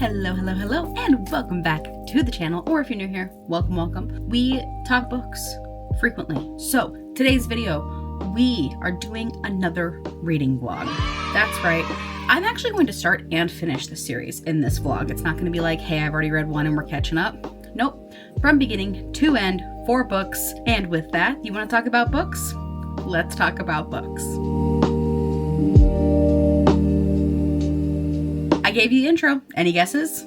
Hello, and welcome back to the channel, or if you're new here, welcome. We talk books frequently. So, today's video, we are doing another reading vlog. That's right. I'm actually going to start and finish the series in this vlog. It's not going to be like, hey, I've already read one and we're catching up. Nope. From beginning to end, 4 books. And with that, you want to talk about books? Let's talk about books. I gave you the intro. Any guesses?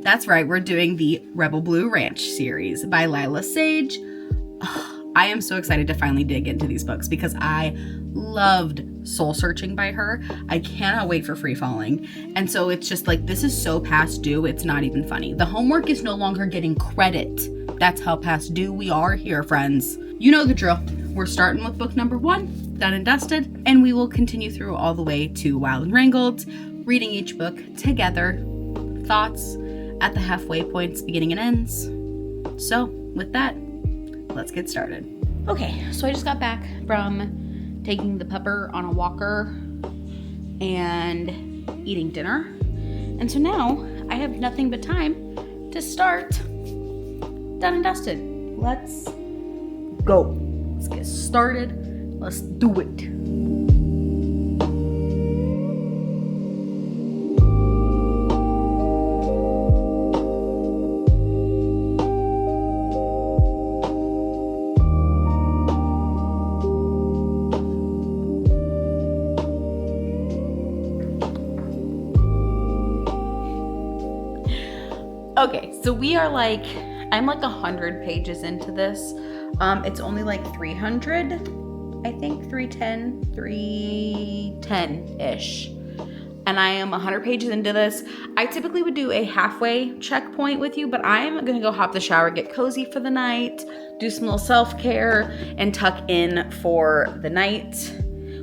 That's right, we're doing the Rebel Blue Ranch series by Lassoed. I am so excited to finally dig into these books because I loved Soul Searching by her. I cannot wait for Free Falling. And so it's just like, this is so past due, it's not even funny. The homework is no longer getting credit. That's how past due we are here, friends. You know the drill. We're starting with book number 1, done and dusted, and we will continue through all the way to Wild and Wrangled, reading each book together, thoughts at the halfway points, beginning and ends. So with that, let's get started. Okay, so I just got back from taking the pupper on a walker and eating dinner. And so now I have nothing but time to start done and dusted. Let's go. Let's get started. Let's do it. Okay, so we are like, I'm like 100 pages into this. It's only like 300, I think, 310-ish. And I am 100 pages into this. I typically would do a halfway checkpoint with you, but I am gonna go hop the shower, get cozy for the night, do some little self-care, and tuck in for the night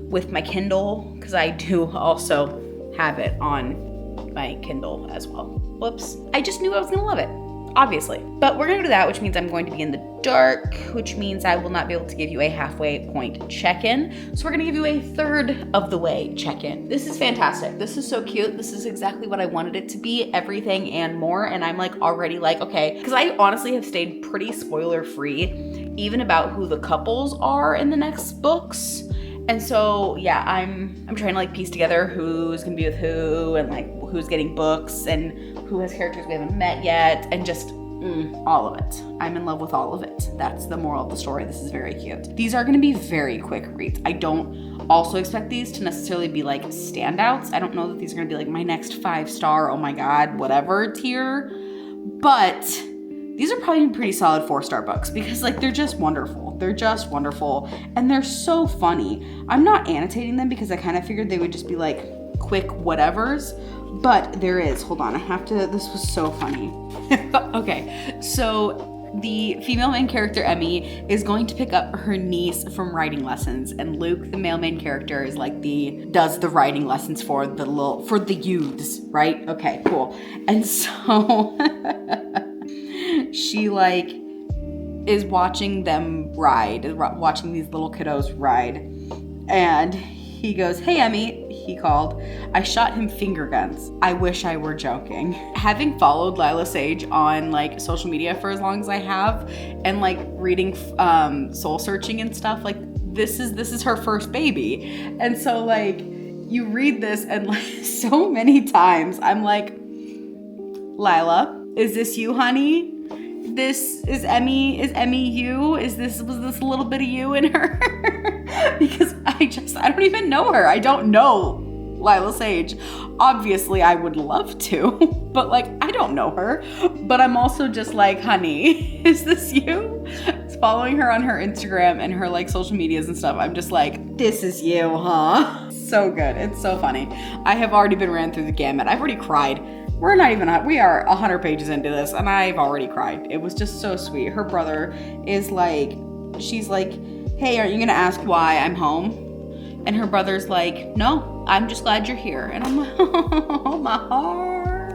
with my Kindle, because I do also have it on my Kindle as well. Whoops. I just knew I was gonna love it, obviously. But we're gonna do that, which means I'm going to be in the dark, which means I will not be able to give you a halfway point check-in. So we're gonna give you a third of the way check-in. This is fantastic. This is so cute. This is exactly what I wanted it to be, everything and more. And I'm like already like, okay, because I honestly have stayed pretty spoiler-free, even about who the couples are in the next books. And so, yeah, I'm trying to like piece together who's gonna be with who and like who's getting books and who has characters we haven't met yet, and just all of it. I'm in love with all of it. That's the moral of the story. This is very cute. These are gonna be very quick reads. I don't also expect these to necessarily be like standouts. I don't know that these are gonna be like my next 5-star, oh my God, whatever tier, but these are probably pretty solid 4-star books because like they're just wonderful. They're just wonderful and they're so funny. I'm not annotating them because I kind of figured they would just be like quick whatevers, but there is, hold on, I have to, this was so funny. Okay, so the female main character, Emmy, is going to pick up her niece from writing lessons, and Luke, the male main character, is like does the writing lessons for the youths, right? Okay, cool. And so she like is watching them watching these little kiddos ride, and he goes, "Hey Emmy," he called, "I shot him finger guns. I wish I were joking." Having followed Lila Sage on like social media for as long as I have, and like reading Soul Searching and stuff, like this is her first baby. And so like you read this and like so many times I'm like, Lila, is this you, honey? This is Emmy. Is Emmy you? Was this a little bit of you in her? Because I don't even know her. I don't know Lila Sage. Obviously, I would love to, but like, I don't know her. But I'm also just like, honey, is this you? Following her on her Instagram and her like social medias and stuff, I'm just like, this is you, huh? So good. It's so funny. I have already been ran through the gamut. I've already cried. We are 100 pages into this and I've already cried. It was just so sweet. Her brother is like, she's like, hey, aren't you gonna ask why I'm home? And her brother's like, no, I'm just glad you're here. And I'm like, oh, my heart.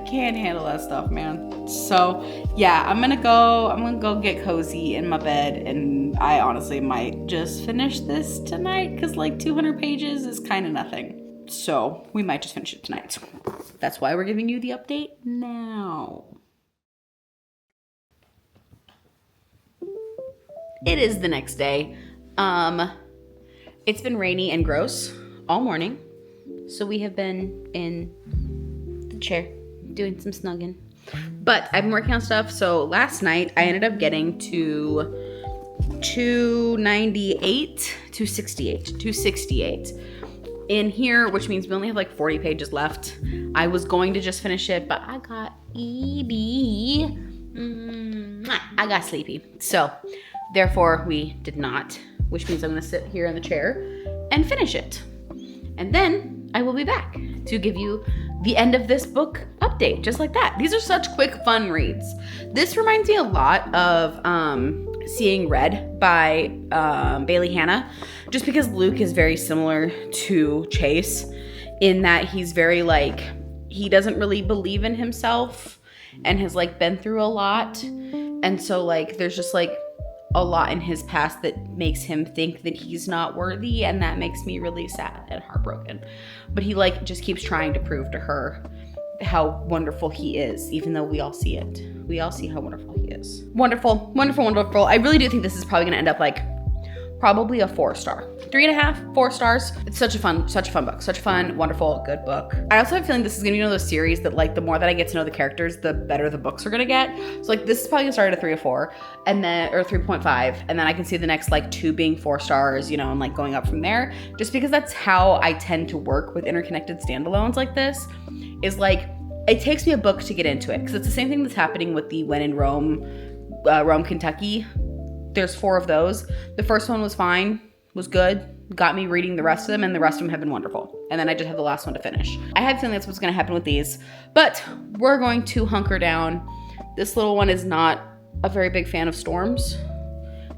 Can't handle that stuff, man. So yeah, I'm gonna go get cozy in my bed, and I honestly might just finish this tonight because like 200 pages is kind of nothing. So we might just finish it tonight. That's why we're giving you the update now. It is the next day. It's been rainy and gross all morning. So we have been in the chair doing some snugging. But I've been working on stuff. So last night I ended up getting to 268 in here, which means we only have like 40 pages left. I was going to just finish it, but I got I got sleepy. So therefore we did not, which means I'm gonna sit here in the chair and finish it. And then I will be back to give you the end of this book update, just like that. These are such quick, fun reads. This reminds me a lot of Seeing Red by Bailey Hannah, just because Luke is very similar to Chase in that he's very like, he doesn't really believe in himself and has like been through a lot. And so like, there's just like a lot in his past that makes him think that he's not worthy, and that makes me really sad and heartbroken. But he like just keeps trying to prove to her how wonderful he is, even though we all see it. We all see how wonderful he is. Wonderful, wonderful, wonderful. I really do think this is probably gonna end up like probably a 4-star. 3.5, 4 stars. It's such a fun book. Such a fun, wonderful, good book. I also have a feeling this is gonna be one of those series that like the more that I get to know the characters, the better the books are gonna get. So like this is probably gonna start at a 3 or 4 and then, or 3.5. And then I can see the next like 2 being 4 stars, you know, and like going up from there. Just because that's how I tend to work with interconnected standalones like this, is like, it takes me a book to get into it. Cause it's the same thing that's happening with the When in Rome, Rome, Kentucky. There's 4 of those. The first one was fine, was good, got me reading the rest of them, and the rest of them have been wonderful. And then I just have the last one to finish. I have a feeling that's what's gonna happen with these, but we're going to hunker down. This little one is not a very big fan of storms,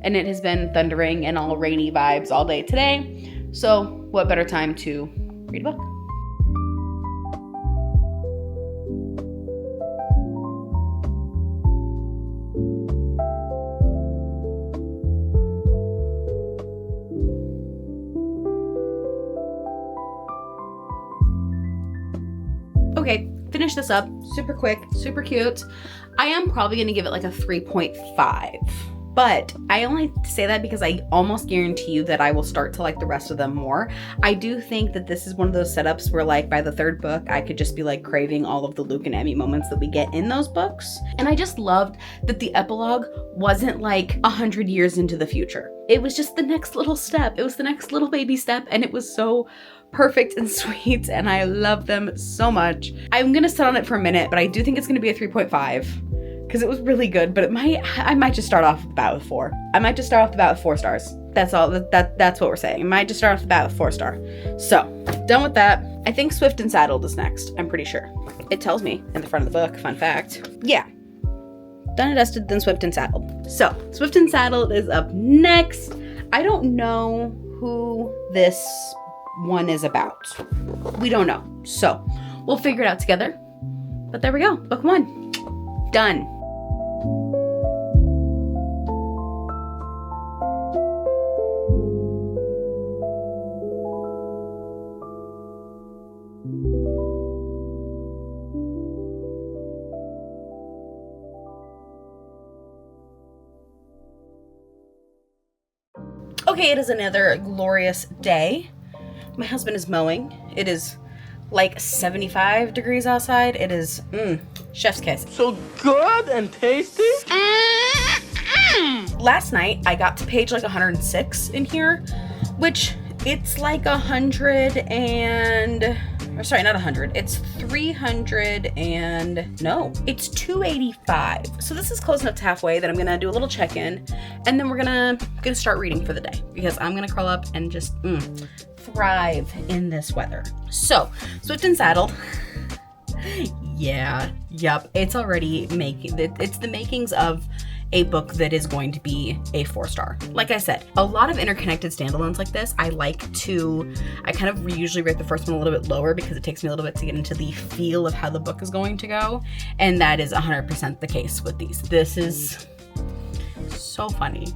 and it has been thundering and all rainy vibes all day today. So what better time to read a book? Okay, finish this up. Super quick, super cute. I am probably gonna give it like a 3.5. But I only say that because I almost guarantee you that I will start to like the rest of them more. I do think that this is one of those setups where like by the 3rd book, I could just be like craving all of the Luke and Emmy moments that we get in those books. And I just loved that the epilogue wasn't like 100 years into the future. It was just the next little step. It was the next little baby step, and it was so perfect and sweet, and I love them so much. I'm gonna sit on it for a minute, but I do think it's gonna be a 3.5 because it was really good, but I might just start off the bat with 4. I might just start off the bat with 4 stars. That's all, that's what we're saying. I might just start off the bat with 4 star. So, done with that. I think Swift and Saddled is next, I'm pretty sure. It tells me in the front of the book, fun fact. Yeah. Done and dusted, then Swift and Saddled. So, Swift and Saddled is up next. I don't know who this one is about. We don't know. So, we'll figure it out together. But there we go. Book 1. Done. Okay, it is another glorious day. My husband is mowing. It is like 75 degrees outside. It is, chef's kiss. So good and tasty. Last night, I got to page like 106 in here, which it's like 100 and, or sorry, not 100. It's 300 and, no, it's 285. So this is close enough to halfway that I'm gonna do a little check-in, and then we're gonna start reading for the day because I'm gonna curl up and just thrive in this weather. So, Swift and Saddled. Yeah, yep. It's already it's the makings of a book that is going to be a 4-star. Like I said, a lot of interconnected standalones like this, I kind of usually rate the first one a little bit lower because it takes me a little bit to get into the feel of how the book is going to go. And that is 100% the case with these. This is so funny.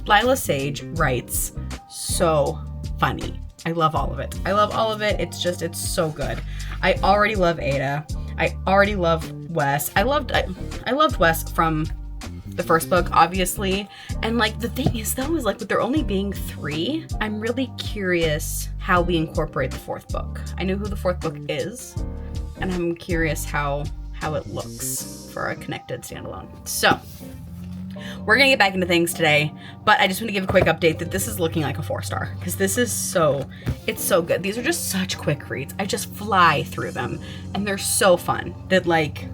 Lila Sage writes so funny. I love all of it. I love all of it. It's so good. I already love Ada. I already love Wes. I loved Wes from the first book, obviously. And like the thing is though, is like with there only being 3, I'm really curious how we incorporate the 4th book. I know who the 4th book is, and I'm curious how it looks for a connected standalone. So we're gonna get back into things today, but I just want to give a quick update that this is looking like a 4-star because this is it's so good. These are just such quick reads. I just fly through them and they're so fun that like,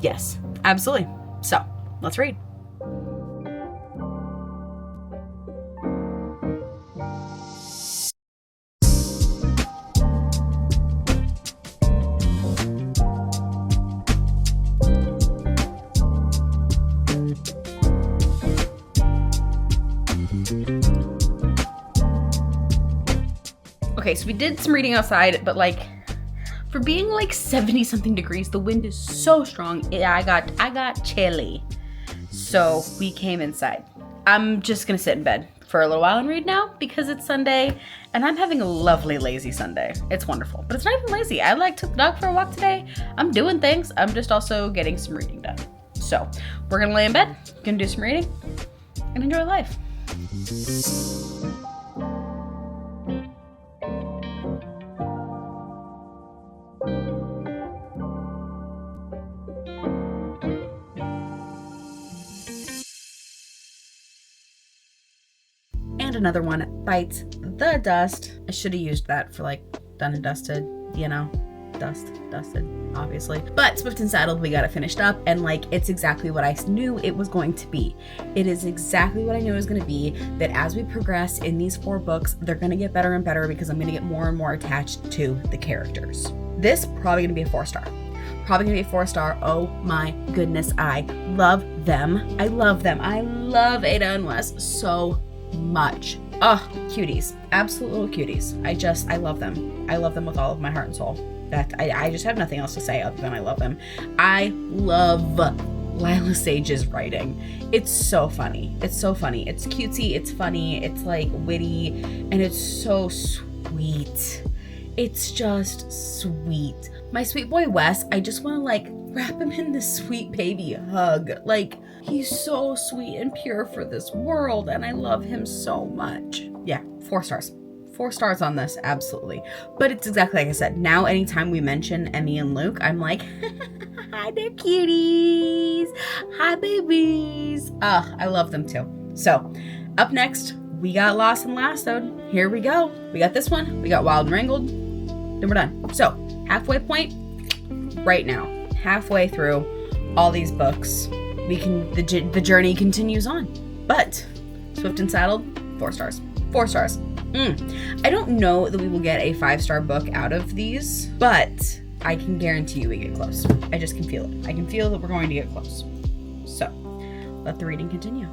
yes, absolutely. So let's read. Okay, so we did some reading outside, but like for being like 70 something degrees, the wind is so strong. I got chilly. So we came inside. I'm just gonna sit in bed for a little while and read now because it's Sunday and I'm having a lovely lazy Sunday. It's wonderful, but it's not even lazy. I like took the dog for a walk today. I'm doing things. I'm just also getting some reading done. So we're gonna lay in bed, gonna do some reading and enjoy life. And another one bites the dust. I should have used that for like done and dusted, you know, dusted, obviously. But Swift and Saddled, we got it finished up and like it's exactly what I knew it was going to be. It is exactly what I knew it was going to be, that as we progress in these 4 books, they're going to get better and better because I'm going to get more and more attached to the characters. This probably going to be a 4-star. Probably gonna be a 4-star. Oh my goodness, I love them. I love them. I love Ada and Wes so much. Oh, cuties. Absolute little cuties. I love them. I love them with all of my heart and soul. That I just have nothing else to say other than I love them. I love Lila Sage's writing. It's so funny. It's so funny. It's cutesy, it's funny, it's like witty, and it's so sweet. It's just sweet. My sweet boy Wes, I just want to like wrap him in this sweet baby hug. Like, he's so sweet and pure for this world, and I love him so much. Yeah, 4 stars. 4 stars on this, absolutely. But it's exactly like I said. Now, anytime we mention Emmy and Luke, I'm like, hi, they're cuties. Hi, babies. I love them too. So, up next, we got Lost and Lassoed. Here we go. We got this one. We got Wild and Wrangled. Then we're done. So, halfway point right now. Halfway through all these books. The journey continues on. But Swift and Saddled, 4 stars. 4 stars. I don't know that we will get a 5-star book out of these, but I can guarantee you we get close. I just can feel it. I can feel that we're going to get close. So, let the reading continue.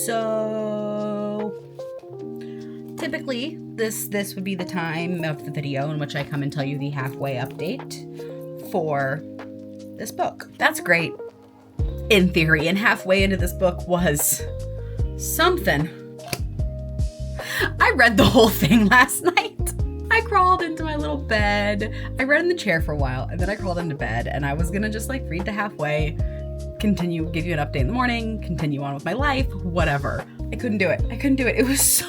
So typically this would be the time of the video in which I come and tell you the halfway update for this book. That's great in theory, and halfway into this book was something. I read the whole thing last night. I crawled into my little bed. I read in the chair for a while, and then I crawled into bed, and I was gonna just like read to halfway, continue, give you an update in the morning, continue on with my life, whatever. I couldn't do it. It was so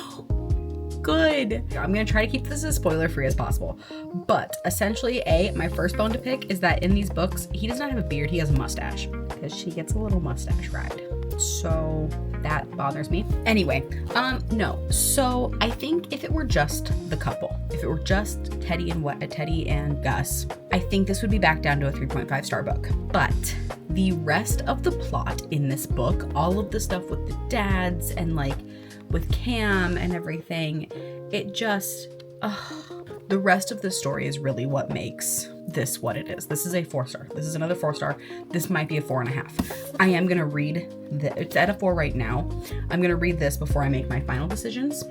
good. I'm gonna try to keep this as spoiler free as possible. But essentially, my first bone to pick is that in these books, he does not have a beard, he has a mustache. Because she gets a little mustache ride. So that bothers me. Anyway, no. So I think if it were just the couple, if it were just Teddy and Gus, I think this would be back down to a 3.5 star book. But the rest of the plot in this book, all of the stuff with the dads and like with Cam and everything, it just, the rest of the story is really what makes this what it is. This is a 4-star. This is another 4-star. This might be a 4.5. I am going to read it's at a 4 right now. I'm going to read this before I make my final decisions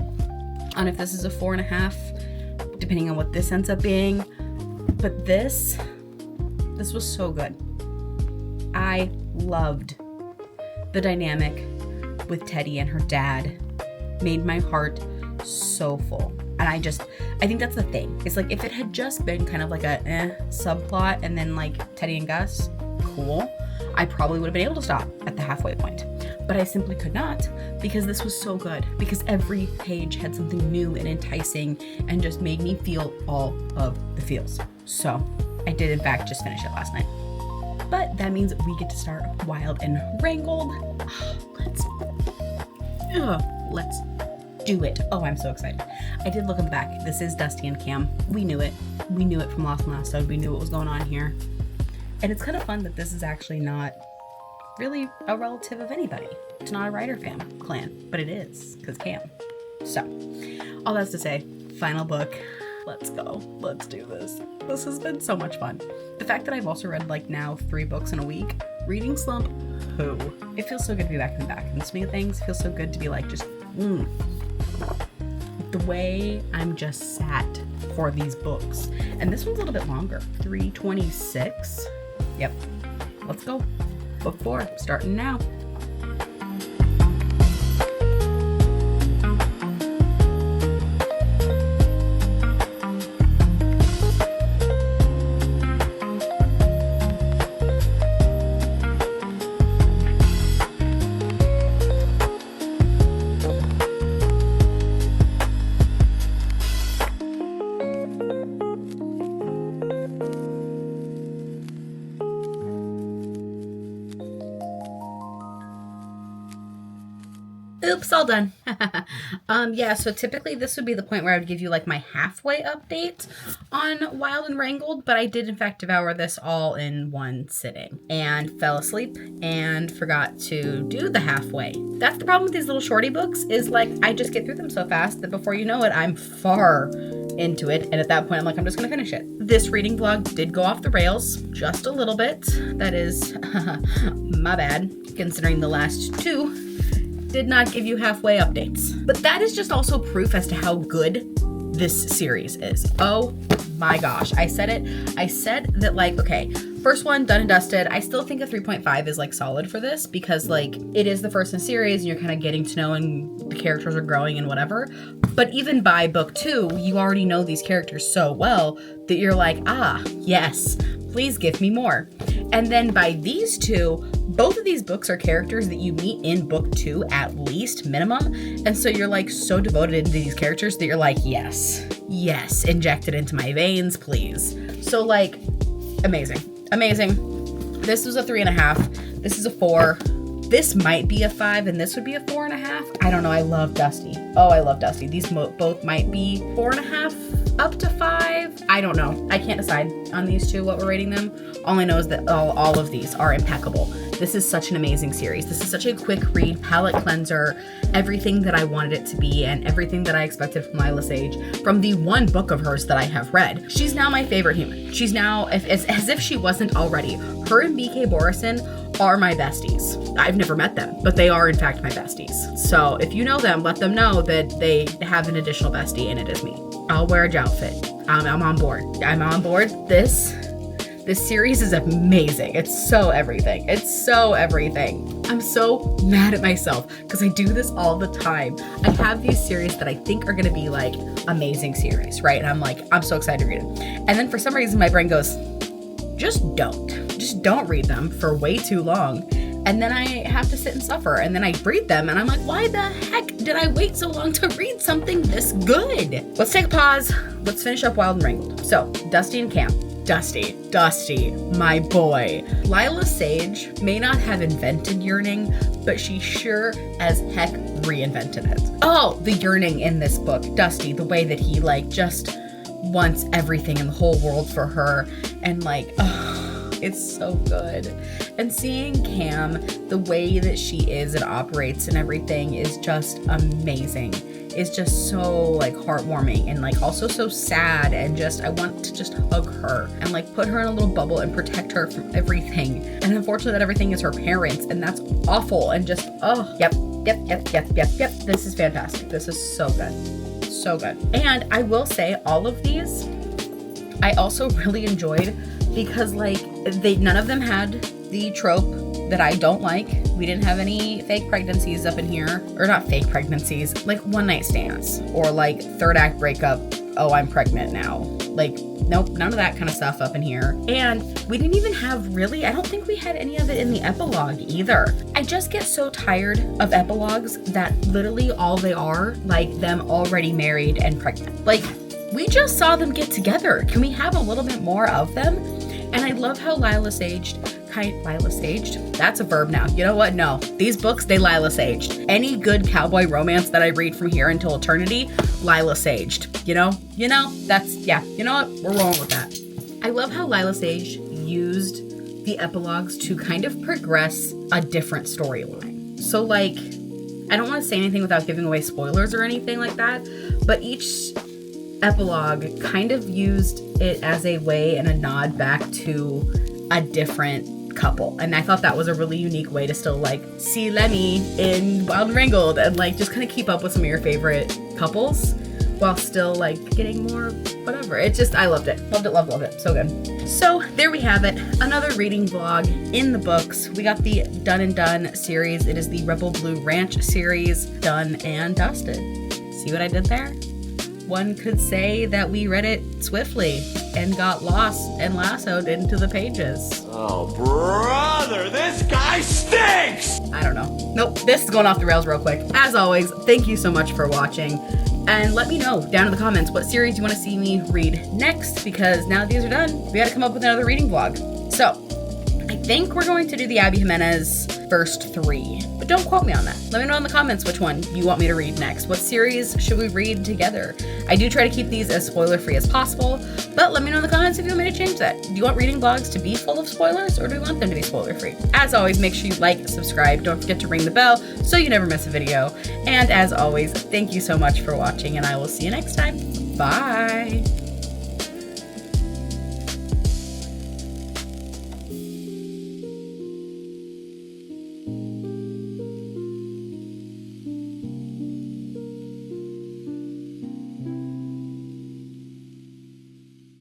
on if this is a 4.5, depending on what this ends up being. But this was so good. I loved the dynamic with Teddy and her dad. Made my heart so full. And I think that's the thing. It's like, if it had just been kind of like a subplot and then like Teddy and Gus, cool, I probably would have been able to stop at the halfway point. But I simply could not, because this was so good. Because every page had something new and enticing and just made me feel all of the feels. So I did in fact just finish it last night. But that means we get to start Wild and Wrangled. Let's do it. Oh, I'm so excited. I did look in the back. This is Dusty and Cam. We knew it. We knew it from Lost and Lassoed. We knew what was going on here. And it's kind of fun that this is actually not really a relative of anybody. It's not a Ryder clan, but it is, because Cam. So, all that's to say, final book. Let's go. Let's do this. This has been so much fun. The fact that I've also read like now 3 books in a week, reading slump, who? It feels so good to be back in the back. And speaking of things, it feels so good to be like just, the way I'm just sat for these books. And this one's a little bit longer, 326. Yep. Let's go. Book 4, starting now. Oops, all done. Yeah, so typically this would be the point where I would give you like my halfway update on Wild and Wrangled, but I did in fact devour this all in one sitting and fell asleep and forgot to do the halfway. That's the problem with these little shorty books, is like I just get through them so fast that before you know it, I'm far into it, and at that point I'm like, I'm just gonna finish it. This reading vlog did go off the rails just a little bit. That is my bad, considering the last 2 did not give you halfway updates. But that is just also proof as to how good this series is. Oh my gosh, I said it. I said that like, okay, first one done and dusted. I still think a 3.5 is like solid for this, because like it is the first in the series and you're kind of getting to know and the characters are growing and whatever. But even by book 2, you already know these characters so well that you're like, yes, please give me more. And then by these 2, both of these books are characters that you meet in book 2 at least, minimum. And so you're like so devoted into these characters that you're like, yes, inject it into my veins, please. So like, amazing. This was a 3.5. This is a 4. This might be a 5 and this would be a 4.5. I don't know. I love Dusty. Oh, I love Dusty. These both might be 4.5 up to 5. I don't know. I can't decide on these 2 what we're rating them. All I know is that all of these are impeccable. This is such an amazing series. This is such a quick read, palate cleanser, everything that I wanted it to be and everything that I expected from Lila Sage from the one book of hers that I have read. She's now my favorite human. She's now, as if she wasn't already. Her and BK Borison are my besties. I've never met them, but they are in fact my besties. So if you know them, let them know that they have an additional bestie and it is me. I'll wear a outfit. I'm on board. I'm on board. This series is amazing. It's so everything. I'm so mad at myself because I do this all the time. I have these series that I think are going to be like amazing series, right? And I'm like, I'm so excited to read them. And then for some reason my brain goes, just don't read them for way too long. And then I have to sit and suffer. And then I read them and I'm like, why the heck did I wait so long to read something this good? Let's take a pause. Let's finish up Wild and Wrangled. So Dusty and Cam. Dusty, my boy. Lila Sage may not have invented yearning, but she sure as heck reinvented it. Oh, the yearning in this book. Dusty, the way that he like just wants everything in the whole world for her, and like, oh, it's so good. And seeing Cam, the way that she is and operates and everything is just amazing. It's just so like heartwarming and like also so sad, and just I want to just hug her and like put her in a little bubble and protect her from everything. And unfortunately that everything is her parents, and that's awful. And just yep. This is fantastic. This is so good. So good. And I will say all of these I also really enjoyed because like none of them had the trope that I don't like. We didn't have any fake pregnancies up in here, or not fake pregnancies, like one night stands or like third act breakup. Oh, I'm pregnant now. Like, nope, none of that kind of stuff up in here. And we didn't even have really, I don't think we had any of it in the epilogue either. I just get so tired of epilogues that literally all they are, like them already married and pregnant. Like, we just saw them get together. Can we have a little bit more of them? And I love how Lila Saged, that's a verb now. You know what? No, these books, they Lila Saged. Any good cowboy romance that I read from here until eternity, Lila Saged. You know, that's, yeah, you know what? We're rolling with that. I love how Lila Sage used the epilogues to kind of progress a different storyline. So like, I don't want to say anything without giving away spoilers or anything like that, but each epilogue kind of used it as a way and a nod back to a different couple. And I thought that was a really unique way to still like see Lemmy in Wild and Wrangled and like just kind of keep up with some of your favorite couples while still like getting more whatever. It just, I loved it. Loved it. So good. So there we have it. Another reading vlog in the books. We got the Done and Done series. It is the Rebel Blue Ranch series, done and dusted. See what I did there? One could say that we read it swiftly and got lost and lassoed into the pages. Oh, brother, this guy stinks! I don't know. Nope, this is going off the rails real quick. As always, thank you so much for watching. And let me know down in the comments what series you want to see me read next, because now that these are done, we got to come up with another reading vlog. So, I think we're going to do the Abby Jimenez first 3. But don't quote me on that. Let me know in the comments which one you want me to read next. What series should we read together? I do try to keep these as spoiler-free as possible, but let me know in the comments if you want me to change that. Do you want reading vlogs to be full of spoilers, or do you want them to be spoiler-free? As always, make sure you like, subscribe, don't forget to ring the bell so you never miss a video. And as always, thank you so much for watching, and I will see you next time. Bye!